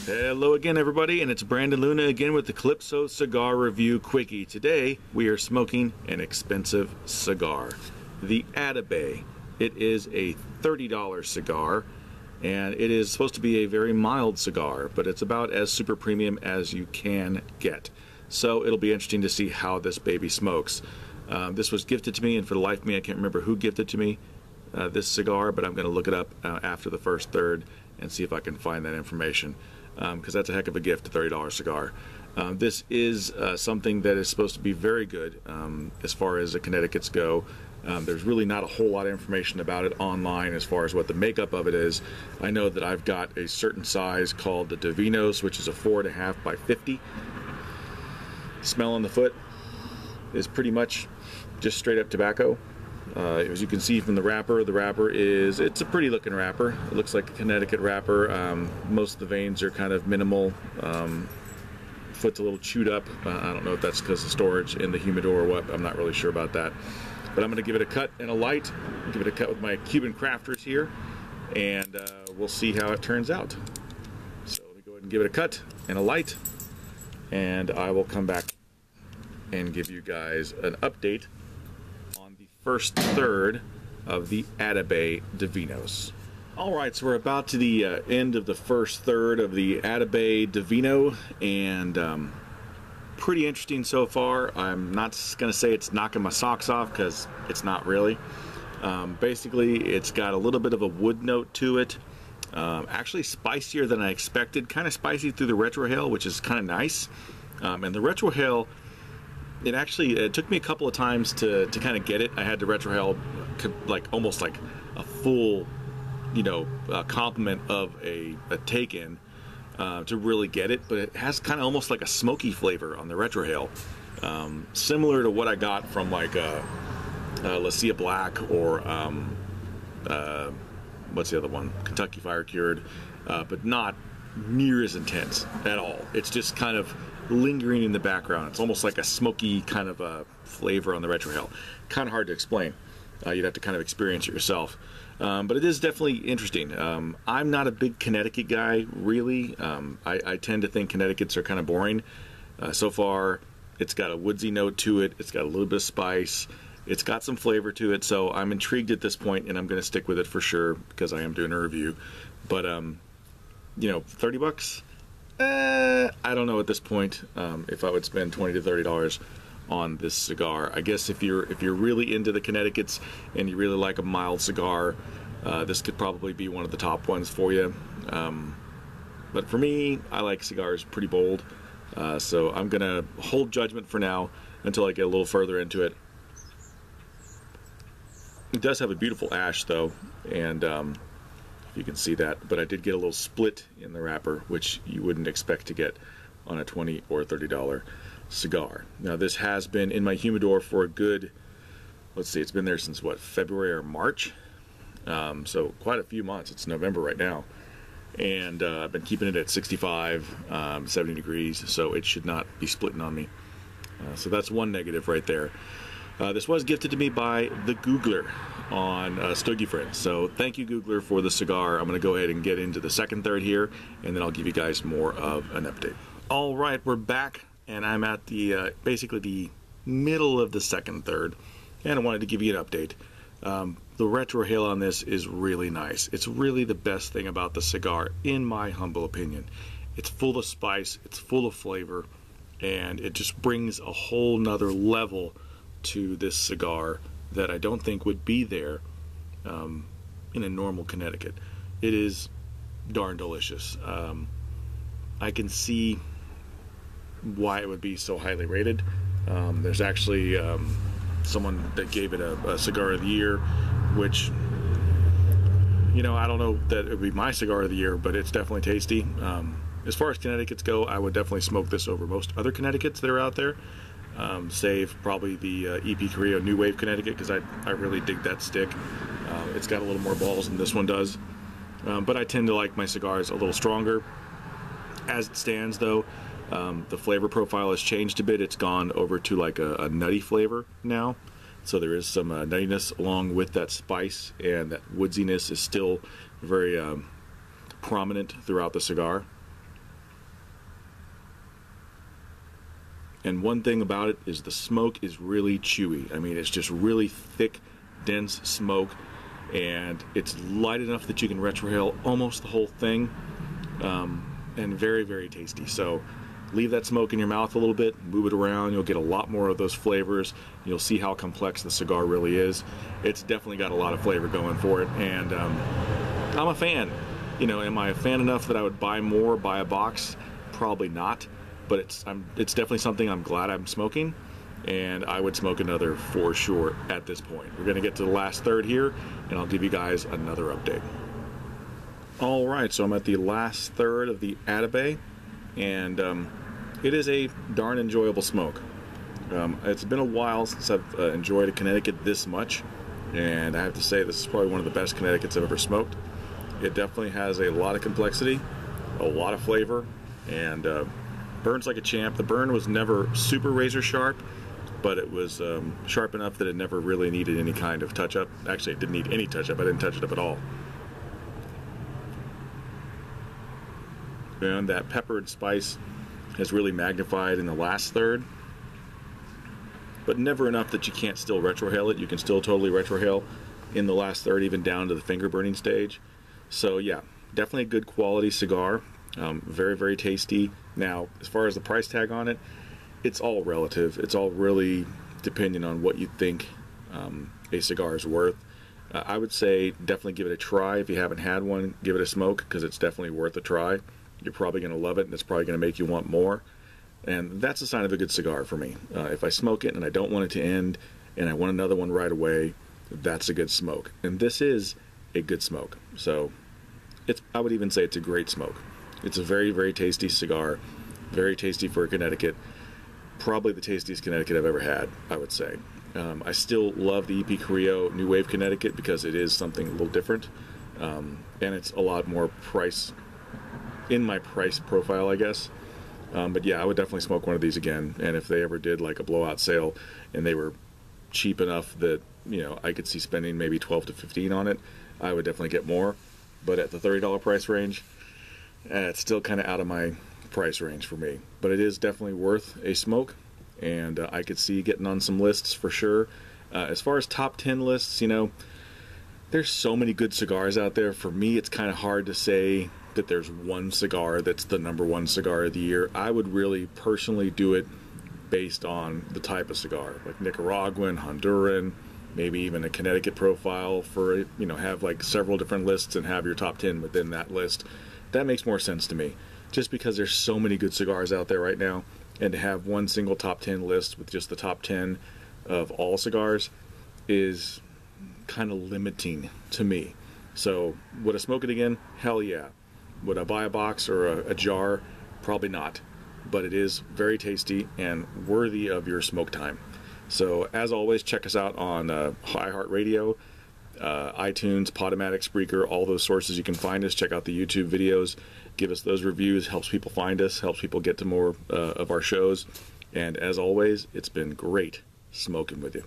Hello again, everybody, and it's Brandon Luna again with the Calypso Cigar Review Quickie. Today we are smoking an expensive cigar, the Atabey. It is a $30 cigar, and it is supposed to be a very mild cigar, but it's about as super premium as you can get. So it'll be interesting to see how this baby smokes. This was gifted to me, and for the life of me I can't remember who gifted to me this cigar, but I'm going to look it up after the first third and see if I can find that information, because that's a heck of a gift, a $30 cigar. This is something that is supposed to be very good as far as the Connecticut's go. There's really not a whole lot of information about it online as far as what the makeup of it is. I know that I've got a certain size called the Habanos, which is a 4.5 by 50. Smell on the foot is pretty much just straight up tobacco. As you can see from the wrapper it's a pretty looking wrapper. It looks like a Connecticut wrapper. Most of the veins are kind of minimal. Foot's a little chewed up. I don't know if that's because of storage in the humidor or what. I'm not really sure about that. But I'm going to give it a cut and a light. Give it a cut with my Cuban crafters here, and we'll see how it turns out. So let me go ahead and give it a cut and a light, and I will come back and give you guys an update on the first third of the Atabey Habanos. Alright, so we're about to the end of the first third of the Atabey Habanos, and pretty interesting so far. I'm not going to say it's knocking my socks off, because it's not really. Basically, it's got a little bit of a wood note to it. Actually spicier than I expected. Kind of spicy through the retrohale, which is kind of nice. And the retrohale, it took me a couple of times to kind of get it. I had the retrohale almost like a full, complement of a take-in to really get it, but it has kind of almost like a smoky flavor on the retrohale, similar to what I got from like La Cia Black or what's the other one? Kentucky Fire Cured, but not near as intense at all. It's just kind of lingering in the background. It's almost like a smoky kind of a flavor on the retrohale. Kind of hard to explain. You'd have to kind of experience it yourself. But it is definitely interesting. I'm not a big Connecticut guy, really. I tend to think Connecticut's are kind of boring. So far, it's got a woodsy note to it. It's got a little bit of spice. It's got some flavor to it. So I'm intrigued at this point, and I'm going to stick with it for sure because I am doing a review. But, 30 bucks? I don't know at this point if I would spend $20 to $30 on this cigar. I guess if you're really into the Connecticut's and you really like a mild cigar, this could probably be one of the top ones for you. But for me, I like cigars pretty bold, so I'm gonna hold judgment for now until I get a little further into it. It does have a beautiful ash though, and if you can see that, but I did get a little split in the wrapper, which you wouldn't expect to get on a $20 or $30 cigar. Now this has been in my humidor for a good, let's see, it's been there since what, February or March, so quite a few months. It's November right now, and I've been keeping it at 65, 70 degrees, so it should not be splitting on me. So that's one negative right there. This was gifted to me by the Googler on Stogie Friends, so thank you, Googler, for the cigar. I'm going to go ahead and get into the second third here, and then I'll give you guys more of an update. All right, we're back, and I'm at the basically the middle of the second third, and I wanted to give you an update. The retrohale on this is really nice. It's really the best thing about the cigar, in my humble opinion. It's full of spice, it's full of flavor, and it just brings a whole nother level to this cigar that I don't think would be there in a normal Connecticut. It is darn delicious. I can see why it would be so highly rated. There's actually someone that gave it a cigar of the year, which, I don't know that it would be my cigar of the year, but it's definitely tasty. As far as Connecticut's go, I would definitely smoke this over most other Connecticut's that are out there, save probably the Ep.9 New Wave Connecticut, because I really dig that stick. It's got a little more balls than this one does, but I tend to like my cigars a little stronger. As it stands though, the flavor profile has changed a bit. It's gone over to like a nutty flavor now, so there is some nuttiness along with that spice, and that woodsiness is still very prominent throughout the cigar. And one thing about it is the smoke is really chewy. I mean, it's just really thick, dense smoke, and it's light enough that you can retrohale almost the whole thing, and very, very tasty. So leave that smoke in your mouth a little bit, move it around, you'll get a lot more of those flavors. You'll see how complex the cigar really is. It's definitely got a lot of flavor going for it, and I'm a fan. You know, am I a fan enough that I would buy more, buy a box? Probably not, but it's definitely something I'm glad I'm smoking, and I would smoke another for sure at this point. We're going to get to the last third here, and I'll give you guys another update. All right, so I'm at the last third of the Atabey, and it is a darn enjoyable smoke. It's been a while since I've enjoyed a Connecticut this much, and I have to say this is probably one of the best Connecticut's I've ever smoked. It definitely has a lot of complexity, a lot of flavor, and burns like a champ. The burn was never super razor sharp, but it was sharp enough that it never really needed any kind of touch-up. Actually, it didn't need any touch-up. I didn't touch it up at all. And that pepper and spice has really magnified in the last third, but never enough that you can't still retrohale it. You can still totally retrohale in the last third, even down to the finger burning stage. So yeah, definitely a good quality cigar. Very, very tasty. Now, as far as the price tag on it, it's all relative. It's all really depending on what you think a cigar is worth. I would say definitely give it a try. If you haven't had one, give it a smoke, because it's definitely worth a try. You're probably going to love it, and it's probably going to make you want more. And that's a sign of a good cigar for me. If I smoke it and I don't want it to end, and I want another one right away, that's a good smoke. And this is a good smoke. So I would even say it's a great smoke. It's a very, very tasty cigar. Very tasty for Connecticut. Probably the tastiest Connecticut I've ever had, I would say. I still love the EP Carrillo New Wave Connecticut because it is something a little different. And it's a lot more in my price profile, I guess. But yeah, I would definitely smoke one of these again. And if they ever did like a blowout sale and they were cheap enough that, you know, I could see spending maybe 12 to 15 on it, I would definitely get more. But at the $30 price range, it's still kind of out of my price range for me. But it is definitely worth a smoke, and I could see getting on some lists for sure. As far as top 10 lists, you know, there's so many good cigars out there. For me, it's kind of hard to say that there's one cigar that's the #1 cigar of the year. I would really personally do it based on the type of cigar, like Nicaraguan, Honduran, maybe even a Connecticut profile for, you know, have like several different lists and have your top 10 within that list. That makes more sense to me, just because there's so many good cigars out there right now, and to have one single top 10 list with just the top 10 of all cigars is kind of limiting to me. So would I smoke it again? Hell yeah. Would I buy a box or a jar? Probably not. But it is very tasty and worthy of your smoke time. So as always, check us out on iHeartRadio, iTunes, Podomatic, Spreaker, all those sources you can find us. Check out the YouTube videos. Give us those reviews. Helps people find us. Helps people get to more of our shows. And as always, it's been great smoking with you.